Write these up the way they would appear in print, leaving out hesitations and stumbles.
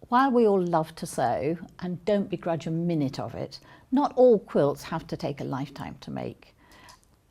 while we all love to sew and don't begrudge a minute of it, not all quilts have to take a lifetime to make.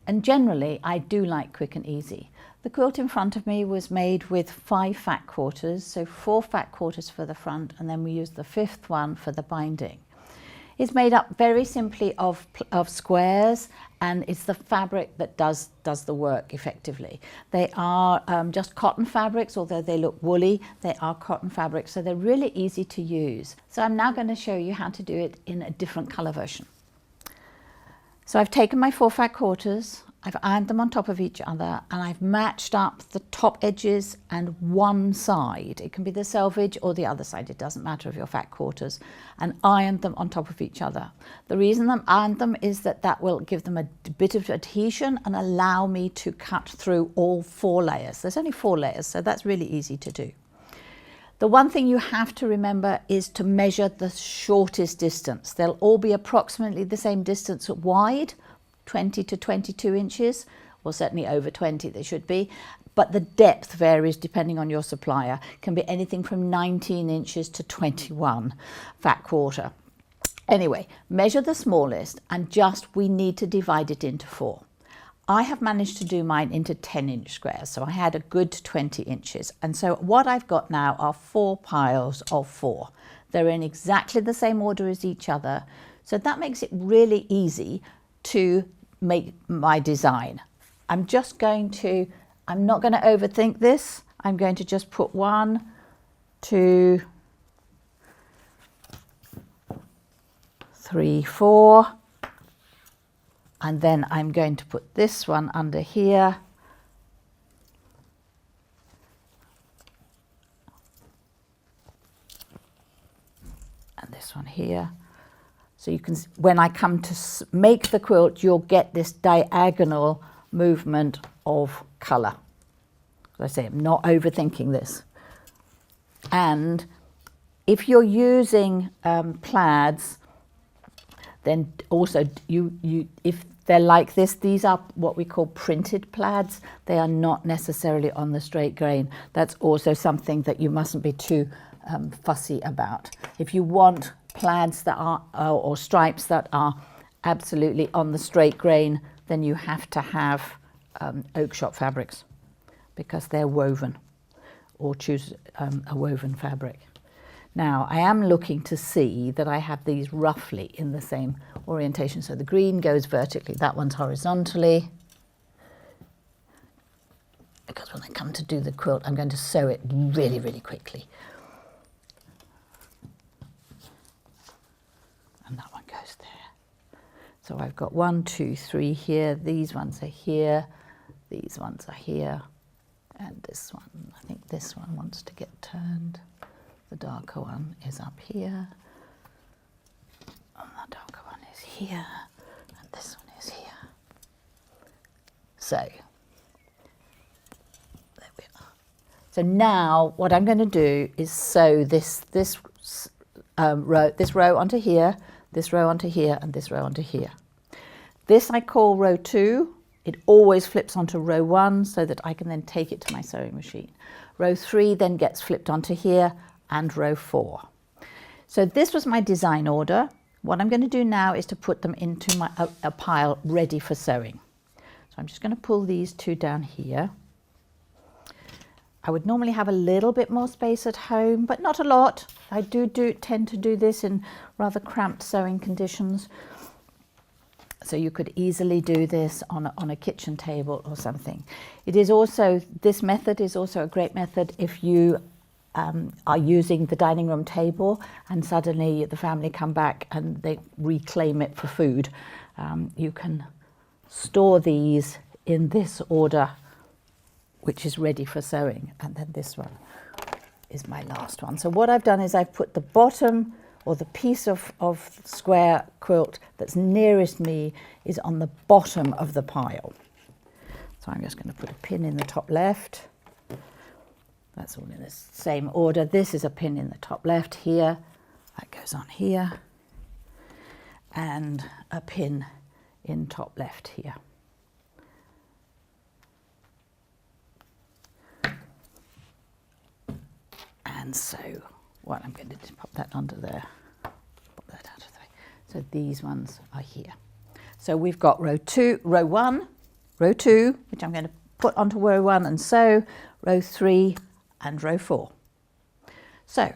And generally, I do like quick and easy. The quilt in front of me was made with 5 fat quarters, so 4 fat quarters for the front, and then we used the 5th one for the binding. It's made up very simply of squares, and it's the fabric that does the work effectively. They are just cotton fabrics, although they look woolly, they are cotton fabrics, so they're really easy to use. So I'm now going to show you how to do it in a different colour version. So I've taken my 4 fat quarters, I've ironed them on top of each other, and I've matched up the top edges and one side. It can be the selvage or the other side, it doesn't matter of your fat quarters, and ironed them on top of each other. The reason I've ironed them is that will give them a bit of adhesion and allow me to cut through all 4 layers. There's only 4 layers, so that's really easy to do. The one thing you have to remember is to measure the shortest distance. They'll all be approximately the same distance wide, 20 to 22 inches, or certainly over 20 they should be, but the depth varies depending on your supplier. It can be anything from 19 inches to 21 fat quarter. Anyway, measure the smallest, and we need to divide it into 4. I have managed to do mine into 10-inch squares, so I had a good 20 inches. And so what I've got now are 4 piles of 4. They're in exactly the same order as each other, so that makes it really easy to make my design. I'm not going to overthink this. I'm going to just put 1, 2, 3, 4. And then I'm going to put this one under here. And this one here. So you can, when I come to make the quilt, you'll get this diagonal movement of colour. As I say, I'm not overthinking this. And if you're using plaids, then also if they're like this, these are what we call printed plaids. They are not necessarily on the straight grain. That's also something that you mustn't be too fussy about. If you want plaids that are or stripes that are absolutely on the straight grain, then you have to have oak shop fabrics because they're woven, or choose a woven fabric. Now, I am looking to see that I have these roughly in the same orientation. So the green goes vertically, that one's horizontally. Because when I come to do the quilt, I'm going to sew it really, really quickly. And that one goes there. So I've got 1, 2, 3 here. These ones are here. These ones are here. And this one, I think this one wants to get turned. The darker one is up here, and the darker one is here, and this one is here. So, there we are. So now what I'm going to do is sew this row onto here, this row onto here, and this row onto here. This I call row 2. It always flips onto row 1 so that I can then take it to my sewing machine. Row 3 then gets flipped onto here, and row 4. So this was my design order. What I'm going to do now is to put them into a pile ready for sewing. So I'm just going to pull these 2 down here. I would normally have a little bit more space at home, but not a lot. I tend to do this in rather cramped sewing conditions. So you could easily do this on a kitchen table or something. This method is also a great method if you are using the dining room table and suddenly the family come back and they reclaim it for food. You can store these in this order, which is ready for sewing, and then this one is my last one. So what I've done is I've put the bottom, or the piece of square quilt that's nearest me is on the bottom of the pile. So I'm just going to put a pin in the top left. That's all in the same order. This is a pin in the top left here. That goes on here. And a pin in top left here. And so Well, I'm going to just pop that under there. Pop that out of the way. So these ones are here. So we've got row 1, row 2, which I'm going to put onto row 1 and sew, row 3 and row 4. So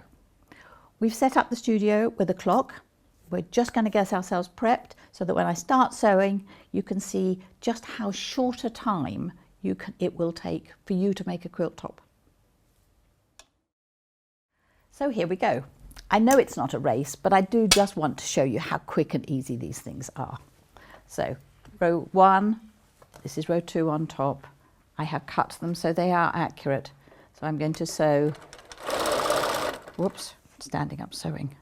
we've set up the studio with a clock. We're just going to get ourselves prepped so that when I start sewing, you can see just how short a time it will take for you to make a quilt top. So here we go. I know it's not a race, but I do just want to show you how quick and easy these things are. So row 1, this is row 2 on top. I have cut them so they are accurate. So I'm going to sew, whoops, standing up sewing.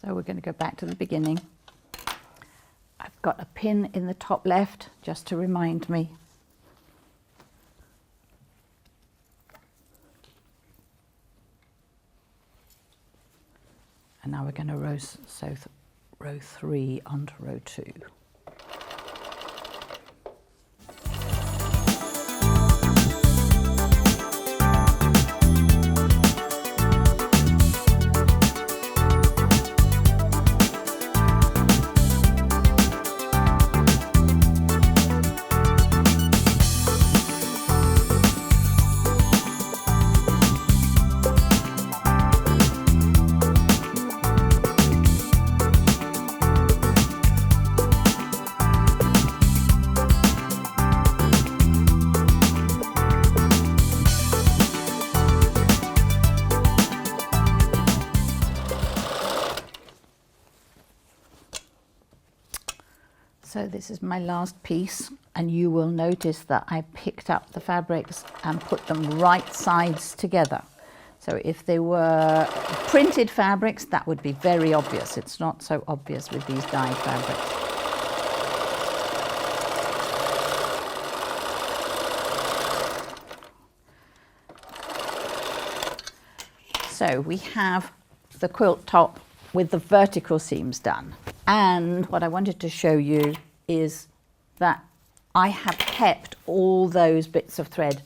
So we're going to go back to the beginning. I've got a pin in the top left just to remind me. And now we're going to sew row 3 onto row 2. So this is my last piece, and you will notice that I picked up the fabrics and put them right sides together. So if they were printed fabrics, that would be very obvious. It's not so obvious with these dyed fabrics. So we have the quilt top with the vertical seams done. And what I wanted to show you is that I have kept all those bits of thread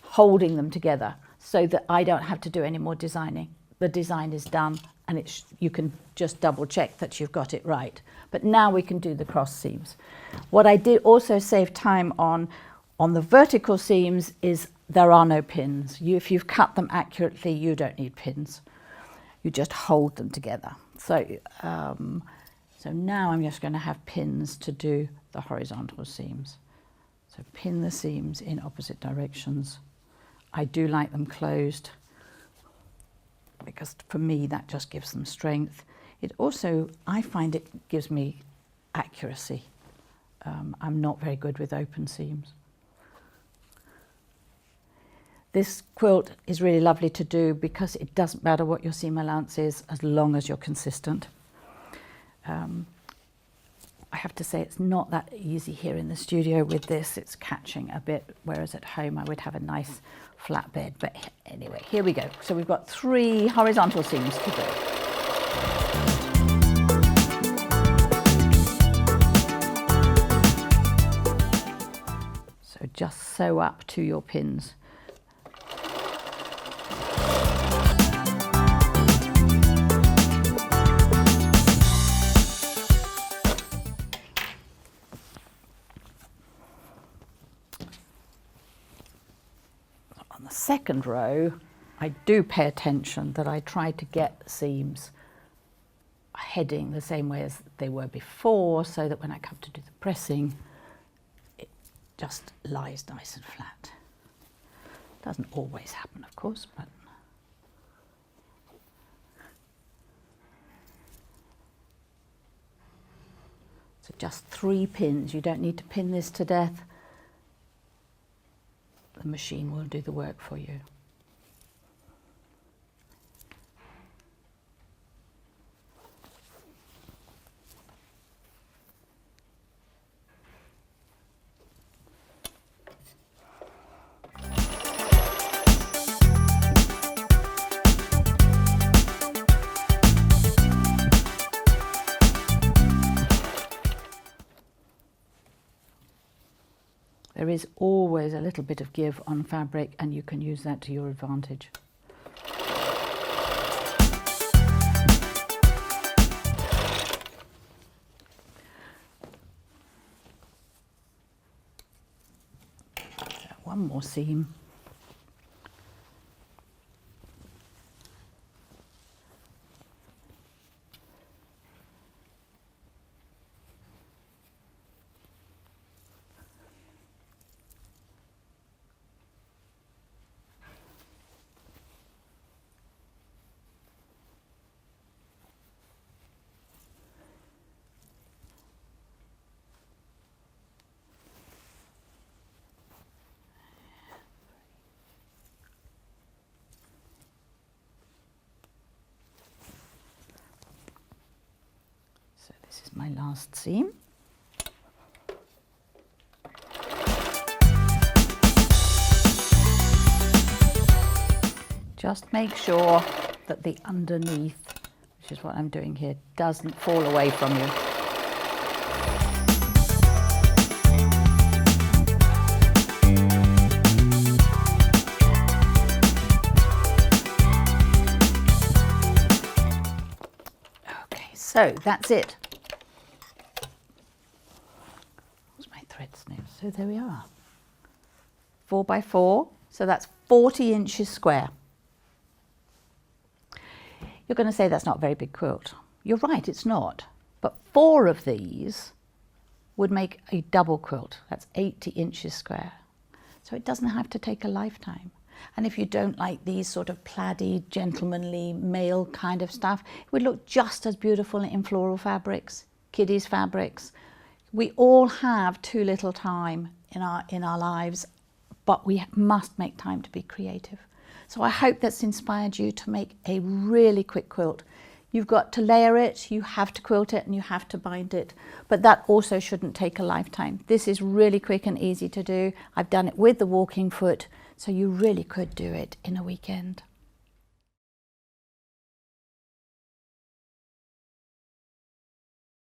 holding them together so that I don't have to do any more designing. The design is done, and you can just double check that you've got it right. But now we can do the cross seams. What I did also save time on the vertical seams is there are no pins. If you've cut them accurately, you don't need pins. You just hold them together. So now I'm just going to have pins to do the horizontal seams. So pin the seams in opposite directions. I do like them closed because for me that just gives them strength. It also, I find it gives me accuracy. I'm not very good with open seams. This quilt is really lovely to do because it doesn't matter what your seam allowance is as long as you're consistent. I have to say it's not that easy here in the studio with this. It's catching a bit, whereas at home I would have a nice flat bed. But anyway, here we go. So we've got 3 horizontal seams to do. So just sew up to your pins. On the second row, I do pay attention that I try to get the seams heading the same way as they were before, so that when I come to do the pressing, it just lies nice and flat. Doesn't always happen, of course, but so just 3 pins. You don't need to pin this to death. The machine will do the work for you. There is always a little bit of give on fabric, and you can use that to your advantage. So one more seam. So this is my last seam. Just make sure that the underneath, which is what I'm doing here, doesn't fall away from you. So that's it. What's my thread snip? So there we are. 4 by 4, so that's 40 inches square. You're going to say that's not a very big quilt. You're right, it's not. But 4 of these would make a double quilt. That's 80 inches square. So it doesn't have to take a lifetime. And if you don't like these sort of plaiddy, gentlemanly, male kind of stuff, it would look just as beautiful in floral fabrics, kiddies fabrics. We all have too little time in our lives, but we must make time to be creative. So I hope that's inspired you to make a really quick quilt. You've got to layer it, you have to quilt it, and you have to bind it. But that also shouldn't take a lifetime. This is really quick and easy to do. I've done it with the walking foot, so you really could do it in a weekend.